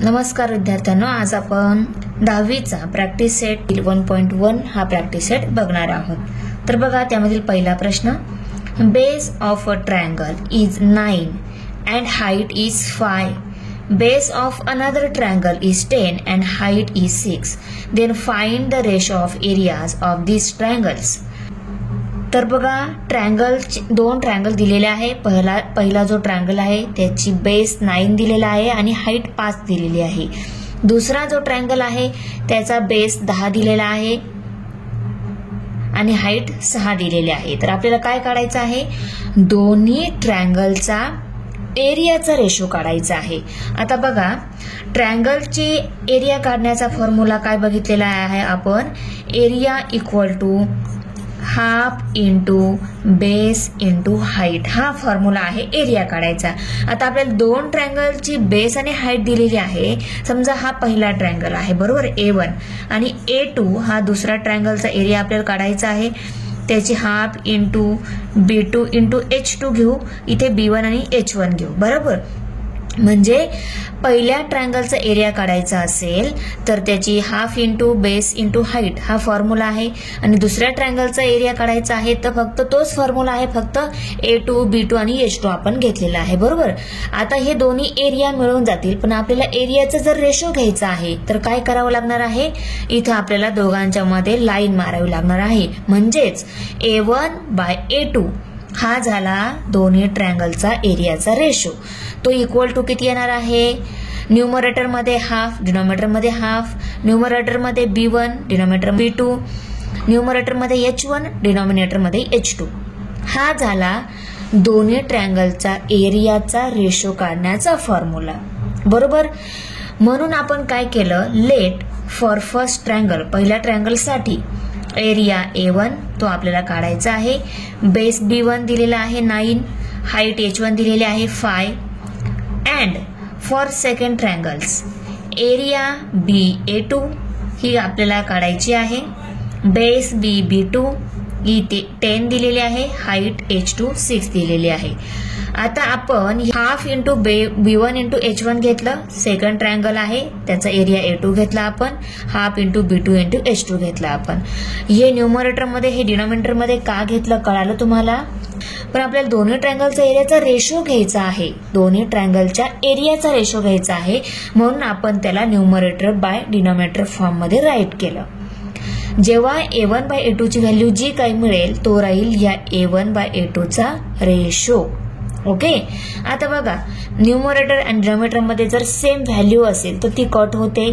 नमस्कार विद्यार्थ्यांनो, आज आपण 10वीचा प्रॅक्टिस सेट 1.1 हा प्रॅक्टिस सेट बघणार आहोत. तर बघा, त्यामधील पहिला प्रश्न, base of a triangle is 9 and height is 5. Base of another triangle is 10 and height is 6. Then find the ratio of areas of these triangles. तर बघा, दोन ट्रायंगल दिलेले आहे. पहिला जो ट्रायंगल आहे त्याची बेस 9 दिलेला आहे आणि हाईट 5 दिलेली आहे. दुसरा जो ट्रायंगल आहे त्याचा बेस 10 दिलेला आहे आणि हाईट 6 दिलेली आहे. तर आपल्याला काय काढायचं आहे? दोन्ही ट्रायंगलचा एरियाचा रेशो काढायचा आहे. आता बघा, ट्रायंगलची एरिया काढण्याचा फॉर्म्युला काय बघितलेला आहे आपण? Area equal to half into base into height, हा फॉर्म्युला आहे एरिया काढायचा. आता आपल्याला दोन ट्रायंगलची बेस आणि हाईट दिलेली आहे. समजा हा पहिला ट्रायंगल आहे, बरोबर, A1 आणि A2 हा दुसरा ट्रायंगलचा एरिया आपल्याला काढायचा आहे. त्याची half into B2 into H2 घेऊ, इथे B1 आणि H1 घेऊ, बरोबर. म्हणजे पहिल्या ट्रायंगलचा एरिया काढायचा असेल तर त्याची half into base into height हा फॉर्म्युला आहे. आणि दुसऱ्या ट्रायंगलचा एरिया काढायचा आहे तर फक्त तोच फॉर्म्युला आहे, फक्त A2 B2 आणि H2 आपण घेतलेला आहे, बरोबर. आता हे दोन्ही एरिया मिळून जातील, पण आपल्याला एरियाचा जर रेशो घ्यायचा आहे तर काय करावं लागणार आहे? इथं आपल्याला दोघांच्या मध्ये लाईन मारावी लागणार आहे. म्हणजेच A1 बाय A2 हा झाला दोन्ही ट्रायंगलचा एरियाचा रेशो. तो इक्वल टू किती येणार आहे? न्यूमरेटर मध्ये हाफ, डिनॉमिनेटर मध्ये हाफ. न्यूमरेटर मध्ये B1, डिनॉमिनेटर B2, न्यूमरेटर मध्ये H1, डिनॉमिनेटर मध्ये H2. हा झाला दोन्ही ट्रायंगलचा एरियाचा रेशो काढण्याचा फॉर्म्युला, बरोबर. म्हणून आपण काय केलं? लेट फॉर फर्स्ट ट्रायंगल, पहिल्या ट्रायंगल साठी एरिया A1 तो आपल्याला काढायचा आहे. बेस B1 दिलेला आहे 9, हाईट H1 दिलेली आहे 5. And for second triangles area BA2 ही आपल्याला काढायची आहे. बेस B2 ही 10 दिलेली आहे, हाईट H2 6 दिलेली आहे. आता आपण half into B1 into H1 घेतलं, सेकंड ट्रायंगल आहे त्याचा एरिया A2 घेतला आपण. Half into B2 into H2 घेतला आपण. हे न्यूमरेटर मध्ये हे डिनॉमिनेटर मध्ये का घेतलं कळालं तुम्हाला? पण आपल्याला दोन्ही ट्रायंगलचा एरियाचा रेशो घ्यायचा आहे, दोन्ही ट्रायंगलच्या एरियाचा रेशो घ्यायचा आहे. म्हणून आपण त्याला न्यूमरेटर बाय डिनॉमिनेटर फॉर्म मध्ये राईट केलं. जेव्हा A1 बाय A2 ची व्हॅल्यू जी काही मिळेल तो राहील या A1 बाय A2 चा रेशो. ओके. आता बघा, न्यूमरेटर आणि डिनॉमिनेटर मध्ये जर सेम व्हॅल्यू असेल तर ती कट होते.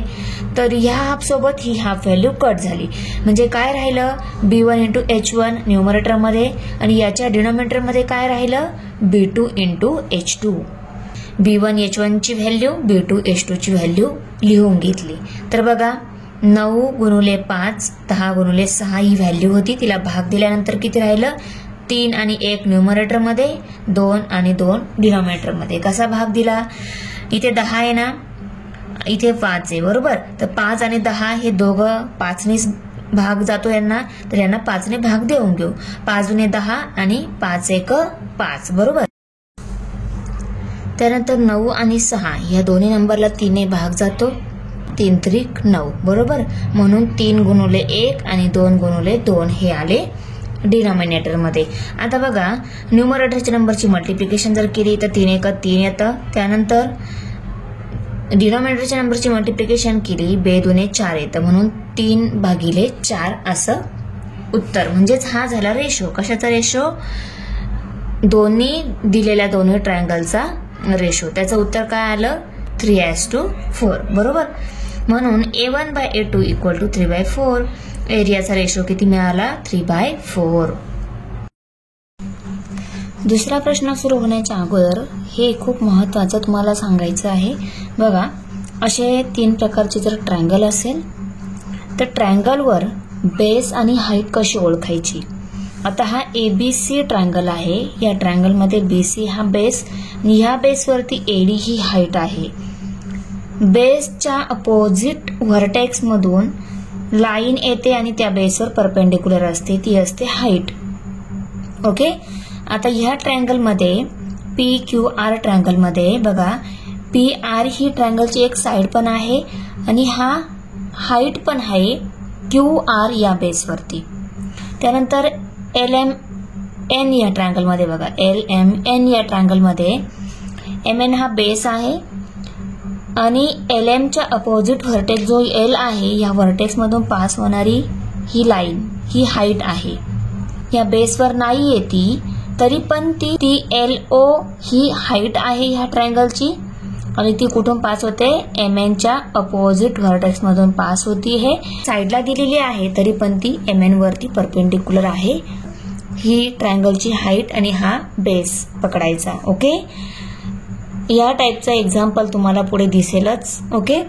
तर ह्या हाफ सोबत ही हाफ व्हॅल्यू कट झाली. म्हणजे काय राहिलं? B1 इंटू H1 न्यूमरेटर मध्ये आणि याच्या डिनॉमिनेटर मध्ये काय राहिलं? B2 into H2. B1 H1 ची व्हॅल्यू, B2 H2 ची व्हॅल्यू लिहून घेतली. तर बघा, 9 गुणुले 5 10 गुणुले 6 ही व्हॅल्यू होती. तिला भाग दिल्यानंतर किती राहिलं? 3 आणि 1 न्यूमरेटर मध्ये, 2 आणि 2 डिनॉमिनेटर मध्ये. कसा भाग दिला? इथे 10 आहे ना, इथे 5 आहे, बरोबर. तर 5 आणि 10 हे दोघं 5ने भाग जातो यांना, तर यांना 5ने भाग देऊन घेऊ. 5 दुने 10 आणि 5 एक 5, बरोबर. त्यानंतर 9 आणि 6 या दोन्ही नंबरला 3ने भाग जातो, 3 त्रिक 9, बरोबर. म्हणून 3 गुणुले 1 आणि 2 गुणुले 2 हे आले डिनॉमिनेटर मध्ये. आता बघा, न्यूमरेटरच्या नंबरची मल्टिप्लिकेशन जर केली तर 3 एक 3 येतं. त्यानंतर डिनॉमिनेटरच्या नंबरची मल्टिप्लिकेशन केली 2 दुने 4 येतं. म्हणून 3 भागिले 4 असं उत्तर. म्हणजेच हा झाला रेशो. कशाचा रेशो? दोन्ही दिलेल्या दोन्ही ट्रायंगलचा रेशो. त्याचं उत्तर काय आलं? 3:4, बरोबर. म्हणून A1 by A2 equal to 3/4. एरियाचा रेशो किती मिळाला? 3/4. दुसरा प्रश्न सुरू होण्याच्या अगोदर हे खूप महत्वाचं तुम्हाला सांगायचं आहे. बघा, असे 3 प्रकारचे जर ट्रायंगल असेल तर ट्रायंगलवर बेस आणि हाईट कशी ओळखायची? आता हा ABC ट्रायंगल आहे. या ट्रायंगल मध्ये BC हा बेस आणि ह्या बेसवरती AD ही हाईट आहे. बेसच्या अपोजिट व्हर्टेक्स मधून लाईन येते आणि त्या बेसवर परपेंडिक्युलर असते, ती असते हाईट. ओके. आता ह्या ट्रायंगल मध्ये PQR ट्रायंगल मध्ये बघा, PR ही ट्रायंगलची एक साइड पण आहे आणि हा हाईट पण आहे QR या बेसवरती. त्यानंतर LMN या ट्रायंगलमध्ये बघा, LMN या ट्रायंगलमध्ये MN हा बेस आहे आणि LMच्या अपोजिट व्हर्टेक्स जो L आहे या व्हर्टेक्स मधून पास होणारी ही लाईन ही हाईट आहे. या बेसवर नाही येती तरी पण ती LO ही हाईट आहे ह्या ट्रायंगलची आणि ती कुठून पास होते, MNच्या अपोजिट व्हर्टेक्स मधून पास होती. हे साइडला दिलेली आहे तरी पण ती MN वरती परपेंडिक्युलर आहे. ही ट्रायंगलची हाईट आणि हा बेस पकडायचा. ओके, या टाइपचा एक्झाम्पल तुम्हाला पुढे दिसेलच. ओके,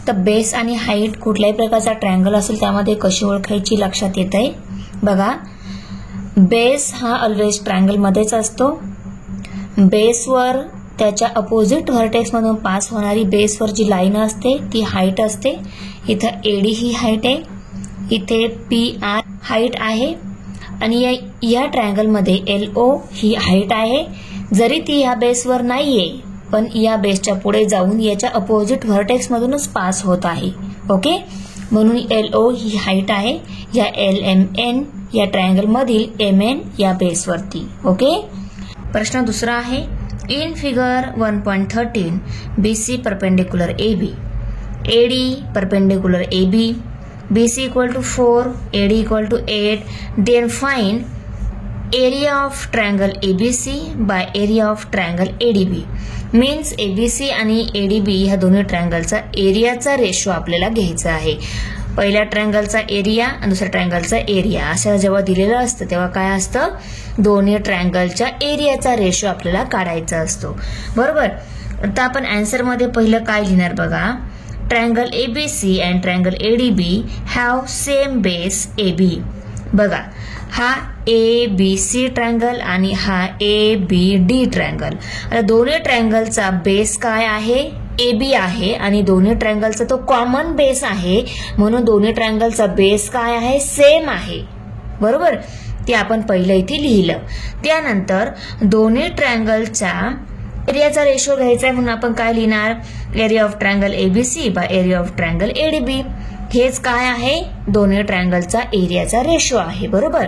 तर बेस आणि हाईट कुठल्याही प्रकारचा ट्रायंगल असेल त्यामध्ये कशी ओळखायची लक्षात येत आहे बघा. बेस हा ऑलवेज ट्रायंगल मध्येच असतो. बेसवर त्याच्या अपोजिट व्हर्टेक्स मधून पास होणारी बेसवर जी लाईन असते ती हाईट असते. इथं AD ही हाईट आहे, इथे PR हाईट आहे आणि या ट्रायंगल मध्ये LO ही हाईट आहे. जरी ती या बेसवर नाहीये पण या बेसच्या पुढे जाऊन याच्या अपोजिट व्हर्टेक्स मधूनच पास होत आहे. ओके, म्हणून LO ही हाईट आहे या LMN या ट्रायंगल मधील MN या बेसवरती. ओके, प्रश्न दुसरा आहे. In figure 1.13 BC perpendicular AB, AD perpendicular AB, BC equal to 4, AD equal to 8, then find area of triangle ABC by area of triangle ADB. Means ABC आणि ADB ह्या दोन्ही ट्रायंगलचा एरियाचा ratio आपल्याला घ्यायचा आहे. पहिल्या ट्रायंगलचा एरिया आणि दुसऱ्या ट्रायंगलचा एरिया असं जेव्हा दिलेलं असतं तेव्हा काय असतं, दोन्ही ट्रायंगलच्या एरियाचा रेशो आपल्याला काढायचा असतो. बरोबर. आता आपण आन्सर मध्ये पहिलं काय लिहिणार बघा. Triangle ABC and triangle ADB have same base AB. बघा, हा ABC ट्रायंगल आणि हा ABD ट्रायंगल. आता दोन्ही ट्रायंगलचा बेस काय आहे, AB आहे आणि दोन्ही ट्रायंगलचा तो कॉमन बेस आहे म्हणून दोन्ही ट्रायंगलचा बेस काय आहे, सेम आहे. बरोबर, ते आपण पहिलं इथे लिहिलं. त्यानंतर दोन्ही ट्रायंगलचा एरियाचा रेशो घ्यायचा आहे म्हणून आपण काय लिहिणार, area of triangle ABC by area of triangle ADB. हेच काय आहे, दोन्ही ट्रायंगलचा एरियाचा रेशो आहे. बरोबर.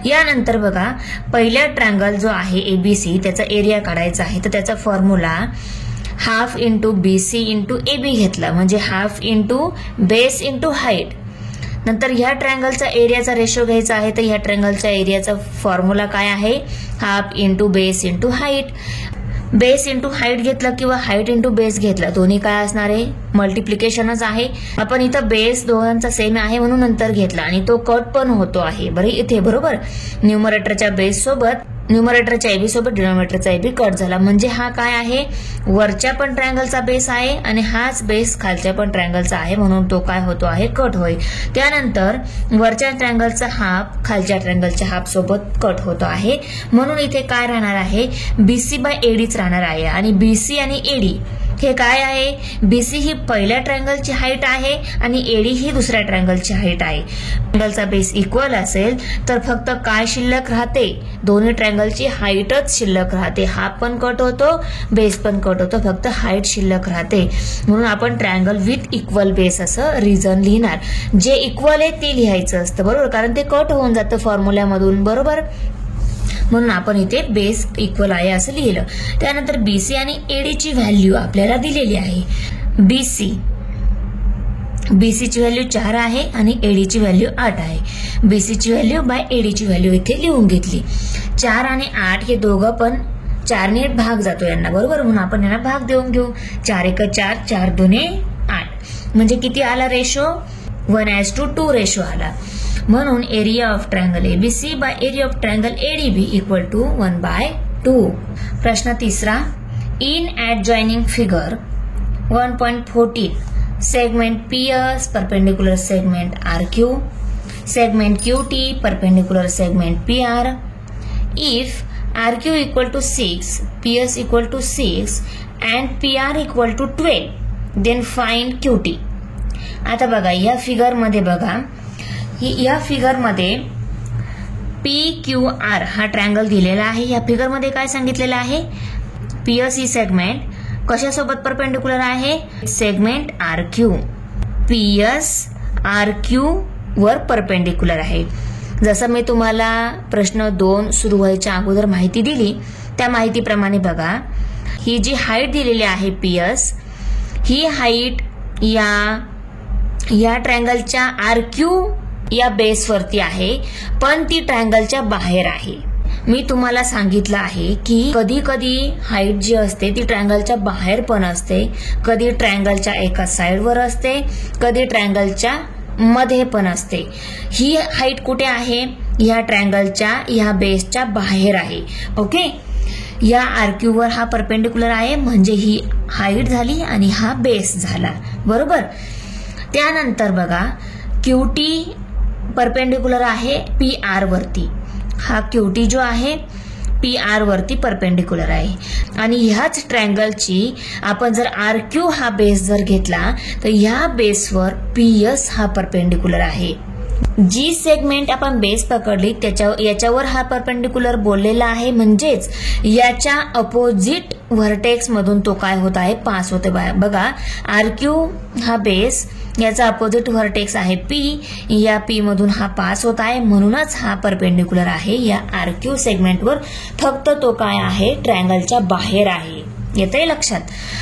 यानंतर बघा, पहिला ट्रायंगल जो आहे ABC त्याचा एरिया काढायचा आहे तर त्याचा formula half into BC into AB घेतला म्हणजे half into base into height. नंतर ह्या ट्रायंगलचा एरियाचा रेशो घ्यायचा आहे तर ह्या ट्रायंगलच्या एरियाचा फॉर्म्युला काय आहे, half into base into height. Base into height घेतला किंवा हाईट इंटू बेस घेतला दोन्ही काय असणार आहे, मल्टिप्लिकेशनच आहे. आपण इथं बेस दोघांचा सेम आहे म्हणून नंतर घेतला आणि तो कट पण होतो आहे बरं इथे. बरोबर, न्यूमरेटरच्या बेस सोबत न्यूमरेटरच्या AB सोबत डिनॉमिनेटरचा AB कट झाला म्हणजे हा काय आहे, वरच्या पण ट्रायंगलचा बेस आहे आणि हाच बेस खालच्या पण ट्रायंगलचा आहे म्हणून तो काय होतो आहे, कट होईल. त्यानंतर वरच्या ट्रायंगलचा हाफ खालच्या ट्रायंगलच्या हाफ सोबत कट होतो आहे म्हणून इथे काय राहणार आहे, BC बाय ADच राहणार आहे. आणि BC आणि AD हे काय आहे, BC ही पहिल्या ट्रायंगलची हाईट आहे आणि AD ही दुसऱ्या ट्रायंगलची हाईट आहे. ट्रायंगलचा बेस इक्वल असेल तर फक्त काय शिल्लक राहते, दोन्ही ट्रायंगलची हाईटच शिल्लक राहते. हाफ पण कट होतो, बेस पण कट होतो, फक्त हाईट शिल्लक राहते. म्हणून आपण ट्रायंगल विथ इक्वल बेस असं रिझन लिहिणार. जे इक्वल आहे ते लिहायचं असतं. बरोबर, कारण ते कट होऊन जातं फॉर्म्युल्यामधून. बरोबर, म्हणून आपण इथे बेस इक्वल आहे असं लिहिलं. त्यानंतर BC आणि AD ची व्हॅल्यू आपल्याला दिलेली आहे. BC ची व्हॅल्यू 4 आहे आणि AD ची व्हॅल्यू 8 आहे. BC ची व्हॅल्यू बाय AD ची व्हॅल्यू इथे लिहून घेतली. 4 आणि 8 हे दोघं पण 4 ने भाग जातो यांना. बरोबर, म्हणून आपण यांना भाग देऊन घेऊ. 4 1 4, 4 2 8 म्हणजे किती आला रेशो, 1:2 रेशो आला. म्हणून area of triangle ABC by area of triangle ADB equal to 1/2. प्रश्न तिसरा. In adjoining figure 1.14 segment PS perpendicular segment RQ, segment QT perpendicular segment PR. If RQ equal to 6, PS equal to 6 and PR equal to 12 then find QT. आता बघा, या figure मध्ये बघा, या figure मध्ये PQR हा ट्रायंगल दिलेला आहे. या फिगर मध्ये काय सांगितलेलं आहे, पीएस ही सेगमेंट कशासोबत परपेंडिक्युलर आहे? Segment RQ. पीएस आरक्यू वर परपेंडिक्युलर आहे. जसं मी तुम्हाला प्रश्न 2 सुरू व्हायच्या अगोदर माहिती दिली त्या माहितीप्रमाणे बघा, ही जी हाईट दिलेली आहे पीएस, ही हाईट या ट्रायंगलच्या आरक्यू या बेसवरती आहे, पण ती ट्रायंगलच्या बाहेर आहे. मी तुम्हाला सांगितलं आहे की कधी कधी हाईट जी असते ती ट्रायंगलच्या बाहेर पण असते, कधी ट्रायंगलच्या एका साइडवर असते, कधी ट्रायंगलच्या मध्ये पण असते. ही हाईट कुठे आहे? या ट्रायंगलच्या या बेसच्या बाहेर आहे. ओके, या आरक्यू वर हा परपेंडिक्युलर आहे म्हणजे ही हाईट झाली आणि हा बेस झाला. बरोबर. त्यानंतर बघा, क्यूटी परपेंडिक्युलर आहे पी आर वरती. हा क्यूटी जो आहे पी आर वरती परपेंडिक्युलर आहे आणि ह्याच ट्रायंगलची आपण जर आर क्यू हा बेस जर घेतला तर ह्या बेसवर पीएस हा परपेंडिक्युलर आहे. जी सेगमेंट आपण बेस पकडली याच्यावर हा परपेंडिक्युलर बोललेला आहे, म्हणजेच याच्या अपोजिट व्हर्टेक्स मधून तो काय होत आहे? पास होते. बघा, आर क्यू हा बेस, याचा अपोजिट व्हर्टेक्स आहे पी, या पी मधून हा पास होत आहे, म्हणूनच हा परपेंडिक्युलर आहे या आर क्यू सेगमेंटवर. फक्त तो काय आहे? ट्रायंगलच्या बाहेर आहे. येतंय लक्षात?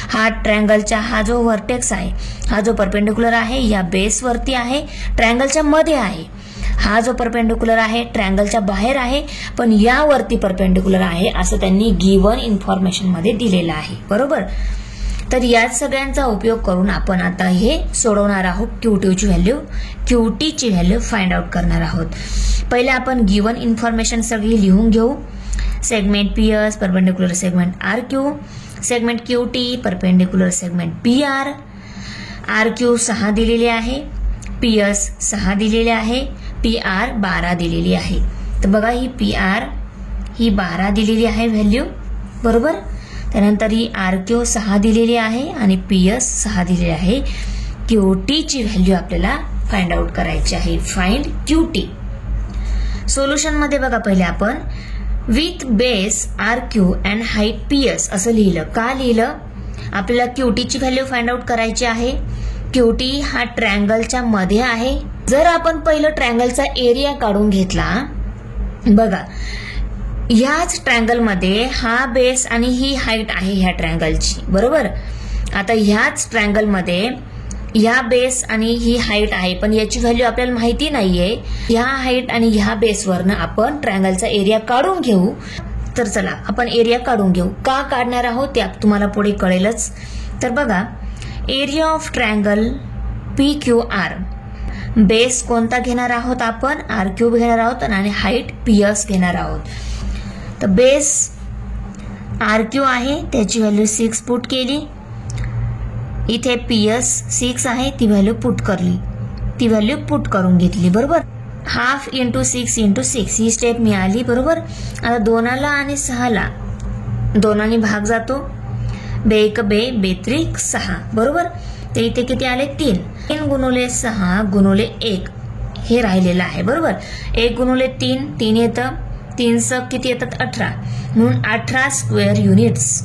हा ट्रायंगलचा हा जो व्हर्टेक्स आहे, हा जो परपेंडिक्युलर आहे या बेस वरती आहे, ट्रायंगलच्या मध्ये आहे. हा जो परपेंडिक्युलर आहे ट्रायंगलच्या बाहेर आहे, पण यावरती परपेंडिक्युलर आहे असं त्यांनी गिवन इन्फॉर्मेशन मध्ये दिलेलं आहे. बरोबर. तर याच सगळ्यांचा उपयोग करून आपण आता हे सोडवणार आहोत. क्यूटीची व्हॅल्यू फाइंड आउट करणार आहोत. पहिले आपण गिवन इन्फॉर्मेशन सगळी लिहून घेऊ. Segment PS perpendicular segment R Q, segment QT perpendicular segment P R. R Q 6 दिलेली आहे, पीएस 6 दिलेले आहे, पी आर 12 दिलेली आहे. तर बघा, ही पी आर ही 12 दिलेली आहे व्हॅल्यू. बरोबर. त्यानंतर ही आर क्यू 6 दिलेली आहे आणि पीएस 6 दिलेली आहे. क्यूटीची व्हॅल्यू आपल्याला फाइंड आउट करायची आहे. Find QT. सोल्युशन मध्ये बघा, पहिले आपण with base R Q and height PS असं लिहिलं. का लिहिलं? आपल्याला क्यूटीची व्हॅल्यू फाइंड आउट करायची आहे. क्यूटी हा ट्रायंगलच्या मध्ये आहे. जर आपण पहिलं ट्रायंगलचा एरिया काढून घेतला, बघा ह्याच ट्रायंगल मध्ये हा बेस आणि ही हाईट आहे ह्या ट्रायंगलची. बरोबर. आता ह्याच ट्रायंगल मध्ये ह्या बेस आणि ही हाईट आहे, पण याची व्हॅल्यू आपल्याला माहिती नाहीये. ह्या हाईट आणि ह्या बेसवरनं आपण ट्रायंगलचा एरिया काढून घेऊ. तर चला आपण एरिया काढून घेऊ. का काढणार आहोत ते तुम्हाला पुढे कळेलच. तर बघा, area of triangle P Q R, base कोणता घेणार आहोत आपण? आर क्यूब घेणार आहोत आणि हाईट पीएस घेणार आहोत. तर बेस आर क्यू आहे, त्याची व्हॅल्यू 6 पुट केली. इथे पीएस 6 आहे, ती व्हॅल्यू पुट करून घेतली. बरोबर. हाफ इंटू 6 इंटू 6 ही स्टेप मिळाली. बरोबर. आता 2ला आणि 6ला 2 भाग जातो. बे 3 6. बरोबर. ते इथे किती आले? 3. 3 गुणुले 6 गुणुले 1 हे राहिलेलं आहे. बरोबर. 1 गुणुले 3 येतं. 3 किती येतात? 18. म्हणून 18 square units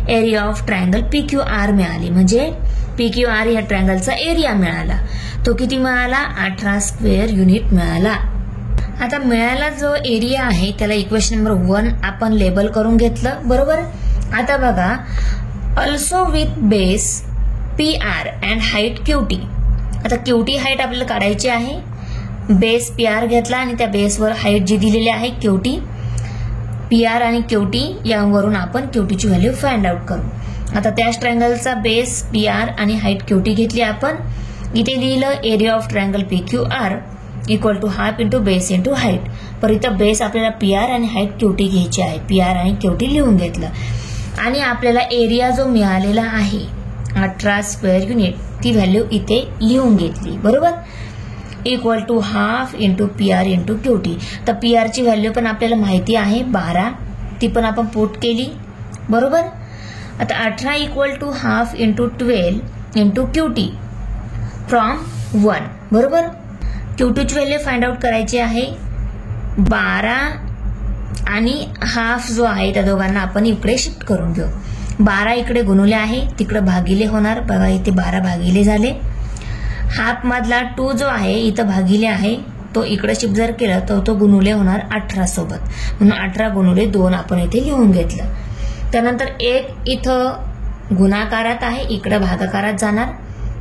area of triangle P Q R मिळाली. म्हणजे पी क्यू आर या ट्रायंगलचा एरिया मिळाला. तो किती मिळाला? 18 स्क्वेअर युनिट मिळाला. आता मिळाला जो एरिया आहे त्याला इक्वेशन नंबर 1 आपण लेबल करून घेतलं. बरोबर. आता बघा, also with base P R and height QT. आता क्यूटी हाईट आपल्याला काढायची आहे. बेस पी आर घेतला आणि त्या बेसवर हाईट जी दिलेली आहे क्यूटी, पी आर आणि क्यूटी यावरून आपण क्यूटीची व्हॅल्यू फाइंड आउट करू. आता त्याच ट्रायंगलचा बेस पी आर आणि हाईट क्यूटी घेतली आपण. इथे लिहिलं area of triangle P Q R equal to half into base into height. पर इथं बेस आपल्याला पी आर आणि हाईट क्यूटी घ्यायची आहे. पी आर आणि क्यूटी लिहून घेतलं आणि आपल्याला एरिया जो मिळालेला आहे 18 स्क्वेअर युनिट ती व्हॅल्यू इथे लिहून घेतली. बरोबर. Equal to half into P R into QT. तर पी आरची व्हॅल्यू पण आपल्याला माहिती आहे 12, ती पण आपण पुट केली. बरोबर. आता 18 equal to half into 12 into QT from 1. बरोबर. क्यूटीची व्हॅल्यू फाइंड आउट करायची आहे. 12 आणि हाफ जो आहे त्या दोघांना आपण इकडे शिफ्ट करून घेऊ. 12 इकडे गुणुले आहे, तिकडे भागिले होणार. बघा इथे 12 भागिले झाले. हाफ मधला 2 जो आहे इथं भागिले आहे, तो इकडे शिफ्ट जर केला तर तो गुणुले होणार 18 सोबत. म्हणून 18 गुणुले 2 आपण इथे लिहून घेतलं. त्यानंतर 1 इथं गुणाकारात आहे, इकडे भागाकारात जाणार,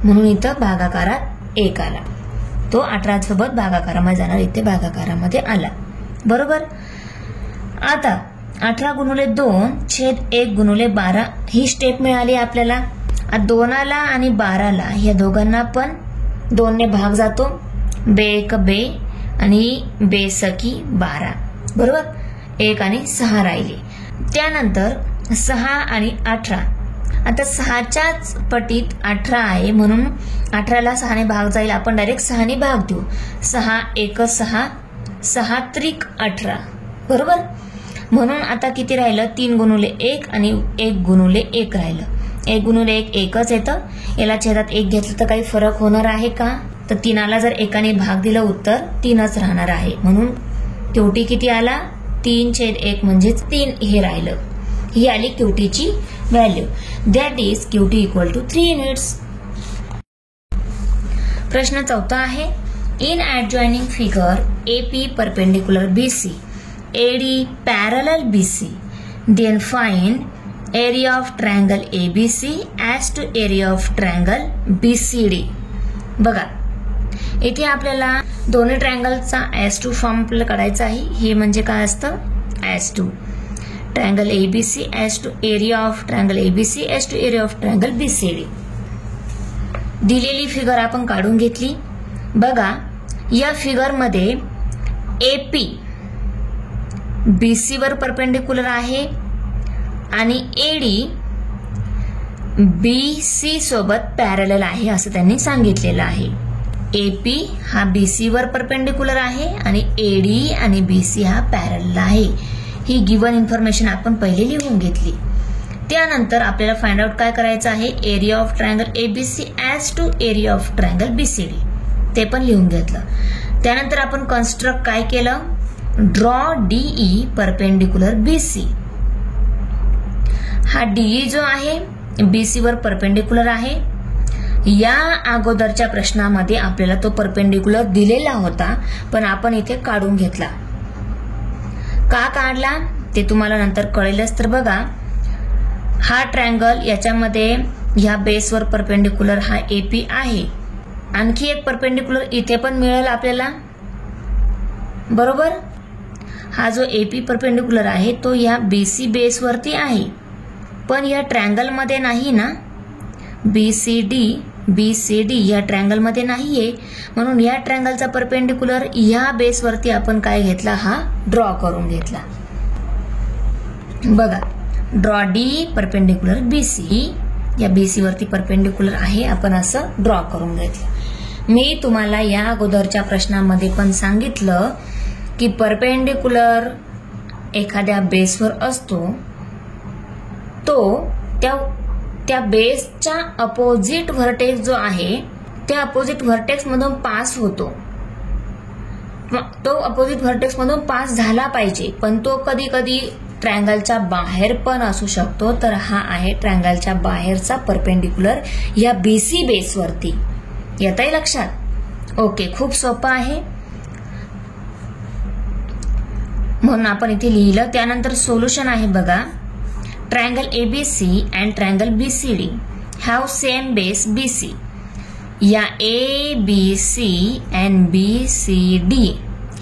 म्हणून इथं भागाकारात 1 आला. तो 18 सोबत भागाकारामध्ये जाणार, इथे भागाकारामध्ये आला. बरोबर. आता 18 गुणुले 2 छेद 1 गुणुले 12 ही स्टेप मिळाली आपल्याला. 2ला आणि 12ला या दोघांना पण 2 ने भाग जातो. बे एक बे आणि बे सकी 12. बरोबर. 1 आणि 6 राहिले. त्यानंतर 6 आणि 18. आता 6च्याच पटीत 18 आहे, म्हणून 18ला 6ने भाग जाईल. आपण डायरेक्ट 6ने भाग देऊ. 6 एक 6, 6 त्रिक 18. बरोबर. म्हणून आता किती राहिलं? 3 गुणुले 1 आणि 1 गुणुले 1 राहिलं. 1 गुणुले 1 एकच येतं. याला छेदात 1 घेतलं तर काही फरक होणार आहे का? तर 3ला जर 1ने भाग दिलं उत्तर 3च राहणार आहे. म्हणून क्यूटी किती आला? 3/1 म्हणजेच 3 हे राहिलं. ही आली क्यूटीची value. That is QT equal to 3 units. प्रश्न 4 आहे. In adjoining figure AP perpendicular BC, AD parallel BC, then find area of triangle ABC as to area of triangle BCD. बघा इथे आपल्याला दोन्ही ट्रायंगलचा as to फॉर्म काढायचा आहे. हे म्हणजे काय असतं? as to triangle ABC as to area of triangle ABC as to area of triangle BCD. दिलेली फिगर आपण काढून घेतली. बघा या फिगर मध्ये AP BC वर परपेंडिक्युलर आहे आणि AD BC सोबत पॅरलल आहे असं त्यांनी सांगितलेलं आहे. AP हा BC वर परपेंडिक्युलर आहे आणि AD आणि BC हा पॅरलल आहे. ही गिवन इन्फॉर्मेशन आपण पहिले लिहून घेतली. त्यानंतर आपल्याला फाइंड आउट काय करायचं आहे? Area of triangle ABC as to area of triangle BCD. ते पण लिहून घेतलं. त्यानंतर आपण कन्स्ट्रक्ट काय केलं? Draw DE perpendicular BC. हा DE जो आहे BC वर परपेंडिक्युलर आहे. या अगोदरच्या प्रश्नामध्ये आपल्याला तो परपेंडिक्युलर दिलेला होता, पण आपण इथे काढून घेतला. का काढला ते तुम्हाला नंतर कळेलच. तर बघा हा ट्रायंगल, याच्यामध्ये ह्या बेसवर परपेंडिक्युलर हा AP आहे. आणखी एक परपेंडिक्युलर इथे पण मिळेल आपल्याला. बरोबर. हा जो AP परपेंडिक्युलर आहे तो या BC बेसवरती आहे, पण या ट्रायंगल मध्ये नाही ना. BCD या ट्रायंगल मध्ये नाहीये, म्हणून या ट्रायंगलचा परपेंडिक्युलर या बेसवरती आपण काय घेतला? हा ड्रॉ करून घेतला. बघा ड्रॉ DE परपेंडिक्युलर BC. या BC वरती परपेंडिक्युलर आहे, आपण असं ड्रॉ करून घेतलं. मी तुम्हाला या अगोदरच्या प्रश्नामध्ये पण सांगितलं की परपेंडिक्युलर एखाद्या बेसवर असतो तो त्या बेसच्या अपोजिट व्हर्टेक्स जो आहे त्या अपोजिट व्हर्टेक्स मधून पास होतो. तो अपोजिट व्हर्टेक्स मधून पास झाला पाहिजे, पण तो कधी कधी ट्रायंगलच्या बाहेर पण असू शकतो. तर हा आहे ट्रायंगलच्या बाहेरचा परपेंडिक्युलर या BC बेसवरती. येतंय लक्षात? ओके. खूप सोपं आहे, म्हणून आपण इथे लिहिलं. त्यानंतर सोल्युशन आहे. बघा triangle ABC and triangle BCD have same base BC. या ABC and BCD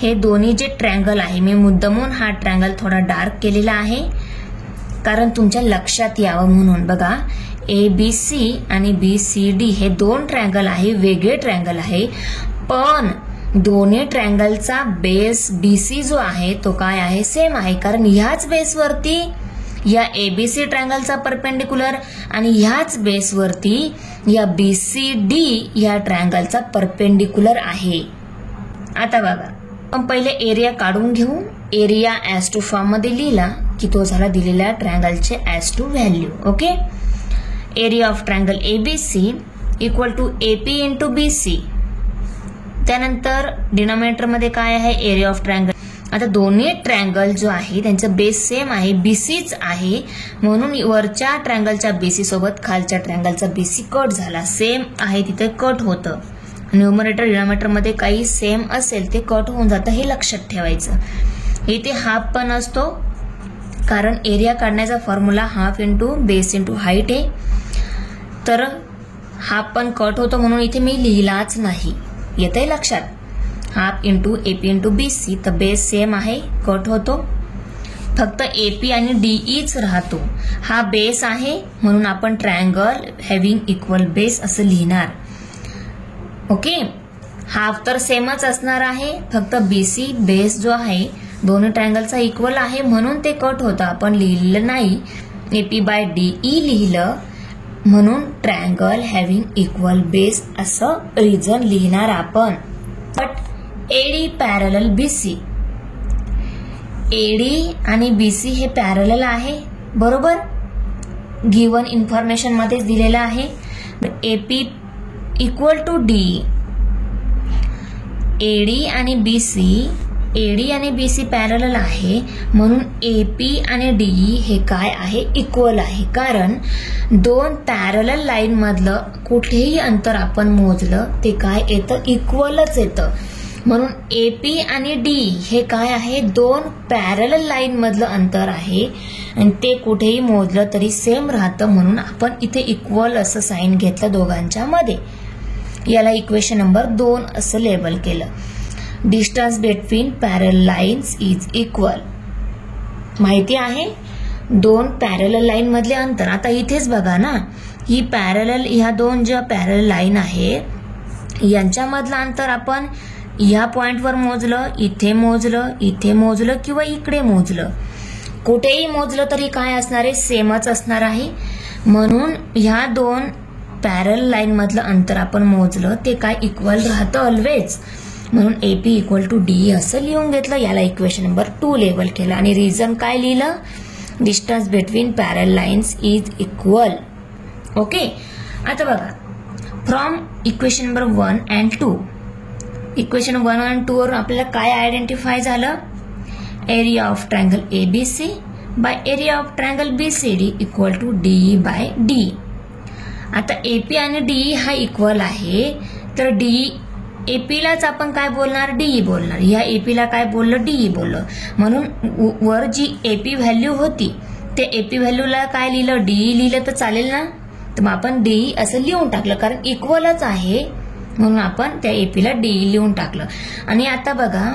हे दोन्ही जे ट्रायंगल आहे, मी मुद्दामून हा ट्रायंगल थोडा डार्क केलेला आहे कारण तुमच्या लक्षात यावं म्हणून. बघा ABC आणि BCD हे दोन ट्रायंगल आहे, वेगळे ट्रायंगल आहे, पण दोन्ही ट्रायंगलचा बेस BC जो आहे तो काय आहे? सेम आहे. कारण ह्याच बेसवरती या ABC ट्रायंगलचा परपेंडिक्युलर आणि ह्याच बेसवरती या BCD या ट्रायंगलचा परपेंडिक्युलर आहे. आता बघा आपण पहिले एरिया काढून घेऊ. एरिया ऍज टू फॉर्म मध्ये लिहिला की तो झाला दिलेल्या ट्रायंगलचे as to value. Okay. Area of triangle ABC equal to AP into BC. त्यानंतर डिनोमिनेटर मध्ये काय आहे? एरिया ऑफ ट्रायंगल आता दोन्ही ट्रायंगल जो आहे त्यांचं बेस सेम आहे, बीसीच आहे, म्हणून वरच्या ट्रायंगलच्या बीसी सोबत खालच्या ट्रायंगलचा बीसी कट झाला. सेम आहे तिथे कट होतं. न्यूमरेटर डिनॉमिनेटर मध्ये काही सेम असेल ते कट होऊन जातं, हे लक्षात ठेवायचं. इथे हाफ पण असतो कारण एरिया काढण्याचा formula half into base into height आहे. तर हाफ पण कट होतो म्हणून इथे मी लिहिलाच नाही. येतंय लक्षात. Half into AP into BC, तर बेस सेम आहे, कट होतो. फक्त एपी आणि डीईच राहतो. हा बेस आहे म्हणून आपण ट्रायंगल हॅव्हिंग इक्वल बेस असं लिहिणार. ओके. हाफ तर सेमच असणार आहे, फक्त बीसी बेस जो आहे दोन्ही ट्रायंगलचा इक्वल आहे म्हणून ते कट होतं. आपण लिहिलं नाही, एपी बाय डीई लिहिलं म्हणून ट्रायंगल हॅव्हिंग इक्वल बेस असं रिझन लिहिणार आपण. But AD parallel BC, AD आणि बीसी हे पॅरलल आहे, बरोबर. गिवन इन्फॉर्मेशन मध्येच दिलेलं आहे. AP equal to D, AD आणि बीसी पॅरलल आहे म्हणून एपी आणि डीई हे काय आहे, इक्वल आहे. कारण दोन पॅरलल लाईन मधलं कुठेही अंतर आपण मोजलं ते काय येतं, इक्वलच येतं. म्हणून एपी आणि डी हे काय आहे, दोन पॅरलल लाईन मधलं अंतर आहे आणि ते कुठेही मोजलं तरी सेम राहतं म्हणून आपण इथे इक्वल असं साइन घेतलं दोघांच्या मध्ये. याला इक्वेशन नंबर 2 असं लेबल केलं. Distance between parallel lines is equal. माहिती आहे दोन पॅरलल लाईन मधले अंतर. आता इथेच बघा ना, ही पॅरलल, ह्या दोन ज्या पॅरलल लाईन आहे यांच्यामधलं अंतर आपण ह्या पॉइंटवर मोजलं, इथे मोजलं किंवा इकडे मोजलं, कुठेही मोजलं तरी काय असणार आहे, सेमच असणार आहे. म्हणून ह्या दोन पॅरल लाईन मधलं अंतर आपण मोजलं ते काय इक्वल राहतं ऑलवेज. म्हणून एपी इक्वल टू डी असं लिहून घेतलं. याला इक्वेशन नंबर 2 लेबल केलं आणि रिझन काय लिहिलं, distance between parallel lines is equal. Okay. आता बघा, from equation number 1 and 2, equation 1 and 2 वर आपल्याला काय आयडेंटिफाय झालं, area of triangle ABC by area of triangle BCD equal to DE by D. आता एपी आणि डीई हा इक्वल आहे, तर डीई एपीलाच आपण काय बोलणार, डीई बोलणार. ह्या एपीला काय बोललं, डीई बोललं. म्हणून वर जी एपी व्हॅल्यू होती त्या एपी व्हॅल्यूला काय लिहिलं, डीई लिहिलं तर चालेल ना. तर मग आपण डीई असं लिहून टाकलं कारण इक्वलच आहे म्हणून आपण त्या एपीला डीई लिहून टाकलं. आणि आता बघा,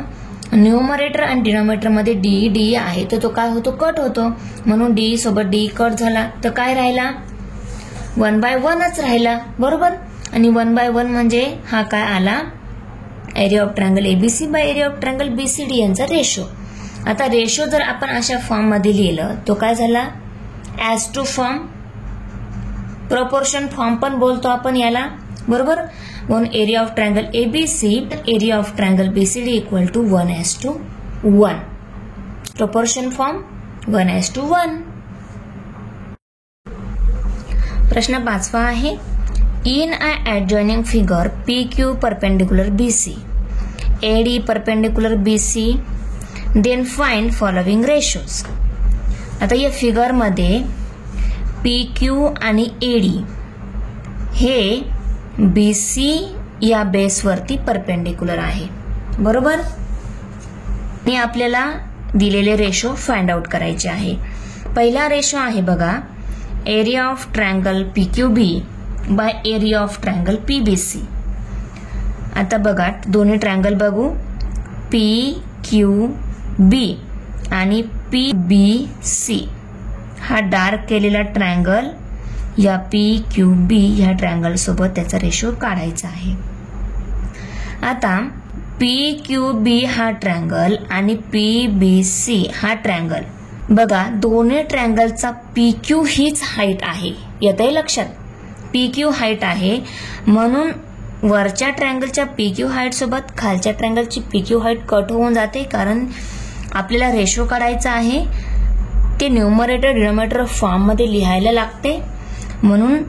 न्यूमरेटर आणि डिनॉमिनेटर मध्ये डीई आहे तर तो काय होतो, कट होतो. म्हणून डीई सोबत डीई कट झाला तर काय राहिला, 1/1च राहिला, बरोबर. आणि 1/1 म्हणजे हा काय आला, area of triangle ABC by area of triangle BCD यांचा रेशो. आता रेशो जर आपण अशा फॉर्म मध्ये लिहिलं तो काय झाला, as to form, proportion form पण बोलतो आपण याला, बरोबर. म्हणून area of triangle ABC area of triangle BCD equal to 1:1. Proportion form 1:1. प्रश्न 5 आहे, in a adjoining figure PQ perpendicular BC, AD perpendicular BC, then find following ratios. आता या फिगर मध्ये PQ आणि AD हे BC या बेसवरती परपेंडिक्युलर आहे, बरोबर. आणि आपल्याला दिलेले रेशो फाइंड आउट करायचे आहे. पहिला रेशो आहे बघा, area of triangle PQB bye area of triangle PBC. आता बघा दोन्ही ट्रायंगल बघू, PQB आणि PBC हा डार्क केलेला ट्रायंगल या PQB ह्या ट्रायंगल सोबत त्याचा रेशो काढायचा आहे. आता PQB हा ट्रायंगल आणि PBC हा ट्रायंगल, बघा दोन्ही ट्रायंगलचा PQ हीच हाईट आहे. येतंय लक्षात, PQ हाईट आहे म्हणून वरच्या ट्रायंगलच्या PQ हाईट सोबत खालच्या ट्रायंगलची PQ हाईट कट होऊन जाते कारण आपल्याला रेशो काढायचा आहे. ते न्यूमरेटर डिनॉमिनेटर फॉर्म मध्ये लिहायला लागते. म्हणून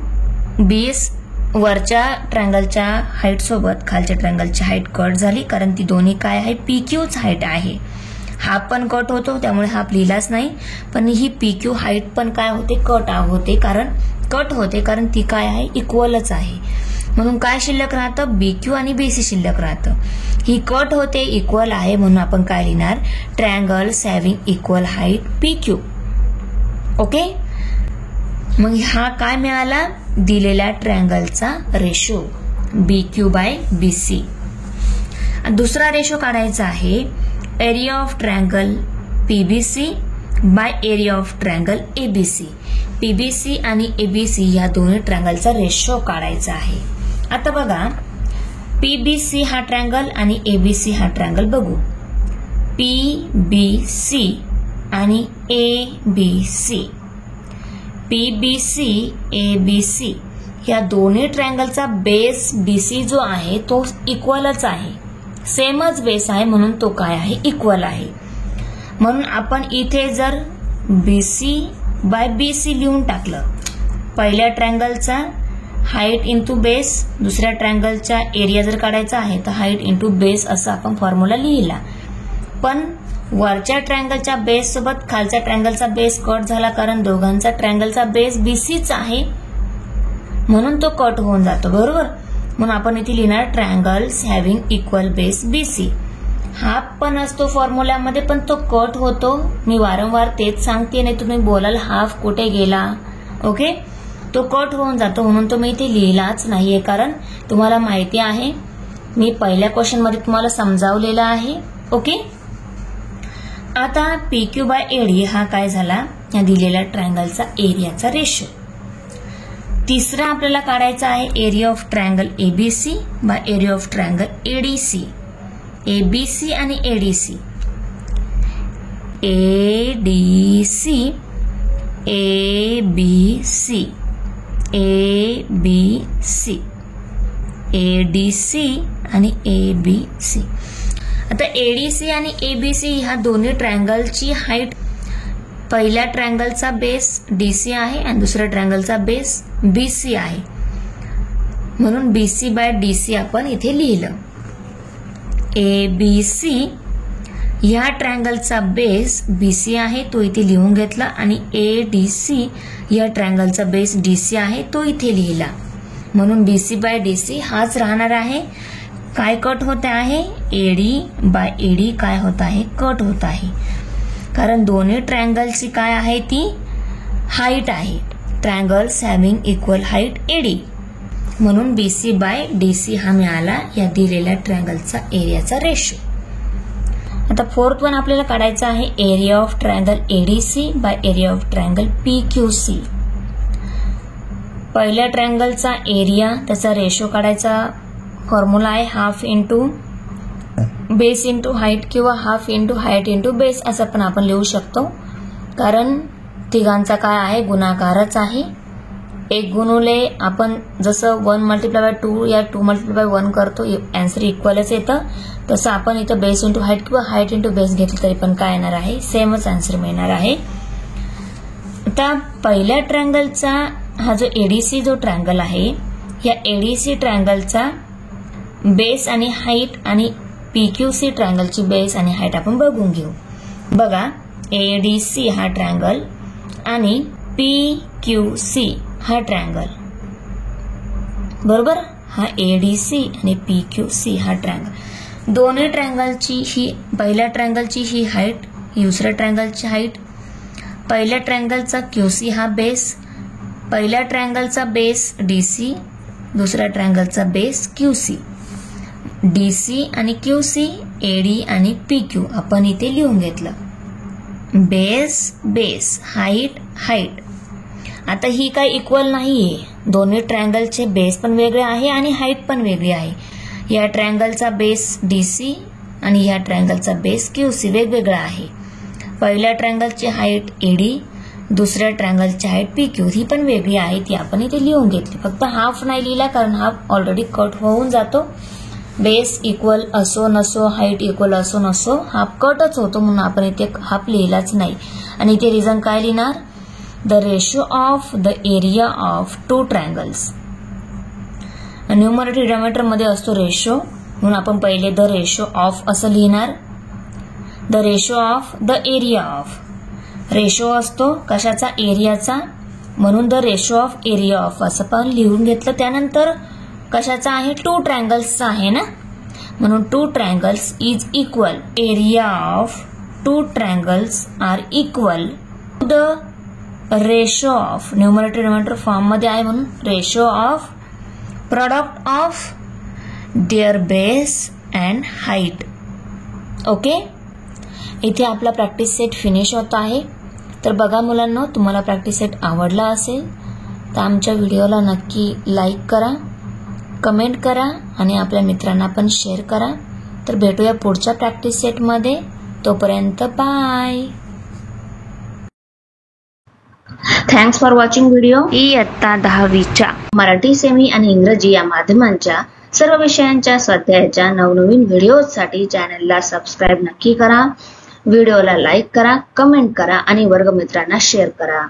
बेस वरच्या ट्रायंगलच्या हाईट सोबत खालच्या ट्रायंगलची हाईट कट झाली कारण ती दोन्ही काय आहे, PQच हाईट आहे. हाफ पण कट होतो, त्यामुळे हाफ लिहिलाच नाही. पण ही PQ हाईट पण काय होते, कट होते कारण ती काय आहे, इक्वलच आहे. म्हणून काय शिल्लक राहतं, BQ आणि BC शिल्लक राहतं. ही कट होते, इक्वल आहे, म्हणून आपण काय लिहिणार, triangles having equal height PQ. Okay. मग हा काय मिळाला, दिलेल्या ट्रायंगलचा रेशो BQ बाय BC. दुसरा रेशो काढायचा आहे area of triangle PBC bye area of triangle ABC. PBC आणि ABC या दोन्ही ट्रायंगलचा रेशो काढायचा आहे. आता बघा, PBC हा ट्रायंगल आणि ABC हा ट्रायंगल बघू. PBC आणि ABC, PBC ABC या दोन्ही ट्रायंगलचा बेस BC जो आहे तो इक्वलच आहे, सेमच बेस आहे, म्हणून तो काय आहे, इक्वल आहे. म्हणून आपण इथे जर BC बाय BC लिहून टाकलं, पहिल्या ट्रायंगलचा हाईट इंटू बेस, दुसऱ्या ट्रायंगलचा एरिया जर काढायचा आहे तर हाईट इंटू बेस असा आपण फॉर्म्युला लिहिला. पण वरच्या ट्रायंगलच्या बेस सोबत खालच्या ट्रायंगलचा बेस कट झाला, कारण दोघांचा ट्रायंगलचा बेस BCच आहे, म्हणून तो कट होऊन जातो, बरोबर. म्हणून आपण इथे लिहिणार triangles having equal base BC. Half पण असतो फॉर्म्युल्यामध्ये, पण तो कट होतो. मी वारंवार तेच सांगते, नाही तुम्ही बोलाल हाफ कुठे गेला. ओके, तो कट होऊन जातो, म्हणून तो मी इथे लिहिलाच नाहीये, कारण तुम्हाला माहिती आहे मी पहिल्या क्वेश्चन मध्ये तुम्हाला समजावलेला आहे. ओके. आता PQ बाय AD हा काय झाला, या दिलेल्या ट्रायंगलचा एरियाचा रेशो. तिसरा आपल्याला काढायचा आहे area of triangle ABC by area of triangle ADC. ABC आणि ADC, ADC, ABC, ABC, ADC आणि ABC. आता ADC आणि ABC ह्या दोन्ही ट्रायंगलची हाईट, पहिल्या ट्रायंगलचा बेस DC आहे आणि दुसऱ्या ट्रायंगलचा बेस BC आहे, म्हणून BC बाय DC आपण इथे लिहिलं. ABC ह्या ट्रायंगलचा बेस BC आहे, तो इथे लिहून घेतला, आणि ADC या ट्रायंगलचा बेस DC आहे, तो इथे लिहिला. म्हणून BC बाय DC हाच राहणार आहे. काय कट होत आहे, AD बाय AD काय होत आहे, कट होत आहे, कारण दोन्ही ट्रायंगलची काय आहे, ती हाईट आहे. Triangles having equal height AD, म्हणून BC बाय DC हा मिळाला या दिलेल्या ट्रायंगलचा एरियाचा रेशो. आता फोर्थ वन आपल्याला काढायचा आहे area of triangle ADC by area of triangle PQC. पहिल्या ट्रायंगलचा एरिया, त्याचा रेशो काढायचा फॉर्म्युला आहे half into base into height किंवा half into height into base असं पण आपण लिहू शकतो, कारण तिघांचा काय आहे, गुणाकारच आहे. 1 गुणुले आपण जसं 1 मल्टिप्लाय बाय 2 या 2 मल्टिप्लाय बाय 1 करतो, आन्सर इक्वलच येतं, तसं आपण इथं बेस इंटू हाईट किंवा हाईट इंटू बेस घेतलं तरी पण काय येणार आहे, सेमच आन्सर मिळणार आहे. आता पहिल्या ट्रायंगलचा हा जो ADC जो ट्रायंगल आहे, या ADC ट्रायंगलचा बेस आणि हाईट आणि PQC ट्रायंगलची बेस आणि हाईट आपण बघून घेऊ. बघा, ADC हा ट्रायंगल आणि PQC हा ट्रायंगल, बरोबर. हा ADC आणि PQC हा ट्रायंगल, दोन्ही ट्रायंगलची ही पहिल्या ट्रायंगलची ही हाईट, दुसऱ्या ट्रायंगलची हाईट. पहिल्या ट्रायंगलचा QC हा बेस, पहिल्या ट्रायंगलचा बेस DC, दुसऱ्या ट्रायंगलचा बेस QC. DC आणि QC, AD आणि PQ आपण इथे लिहून घेतलं. Base base, height height. आता ही काय इक्वल नाहीये, दोन्ही ट्रायंगलचे बेस पण वेगळे आहे आणि हाईट पण वेगळी आहे. या ट्रायंगलचा बेस DC आणि या ट्रायंगलचा बेस QC वेगवेगळा आहे. पहिल्या ट्रायंगलची हाईट AD, दुसऱ्या ट्रायंगलची हाईट PQ ही पण वेगळी आहे, ती आपण इथे लिहून घेतली. फक्त हाफ नाही लिहिला, कारण हाफ ऑलरेडी कट होऊन जातो. बेस इक्वल असो नसो, हाईट इक्वल असो नसो, हाफ कटच होतो, म्हणून आपण इथे हाफ लिहिलाच नाही. आणि इथे रिझन काय लिहिणार, the ratio of the area of 2 triangles. Numerator denominator मध्ये असतो रेशो, म्हणून आपण पहिले द रेशो ऑफ असं लिहिणार. The ratio of the area of, ratio असतो कशाचा, एरियाचा, म्हणून the ratio of area of असं पण लिहून घेतलं. त्यानंतर कशाचा आहे, 2 ट्रायंगल्सचा आहे ना, म्हणून 2 triangles is equal, area of 2 triangles are equal to the ratio of, numerator denominator form मध्ये आहे म्हणून ratio of product of their base and height. Okay, इथे आपला प्रॅक्टिस सेट फिनिश होत आहे. तर बघा मुलांनो, तुम्हाला प्रॅक्टिस सेट आवडला असेल तर आमच्या व्हिडिओला नक्की लाईक करा, कमेंट करा आणि आपल्या मित्रांना पण शेअर करा. तर भेटूया पुढच्या प्रॅक्टिस सेटमध्ये. तोपर्यंत bye. Thanks for watching video. इयत्ता 10वीच्या मराठी, सेमी आणि इंग्रजी या माध्यमांच्या सर्व विषयांच्या स्वाध्यायाच्या नवनवीन व्हिडिओसाठी चॅनलला सबस्क्राईब नक्की करा. व्हिडिओला लाईक करा, कमेंट करा आणि वर्गमित्रांना शेअर करा.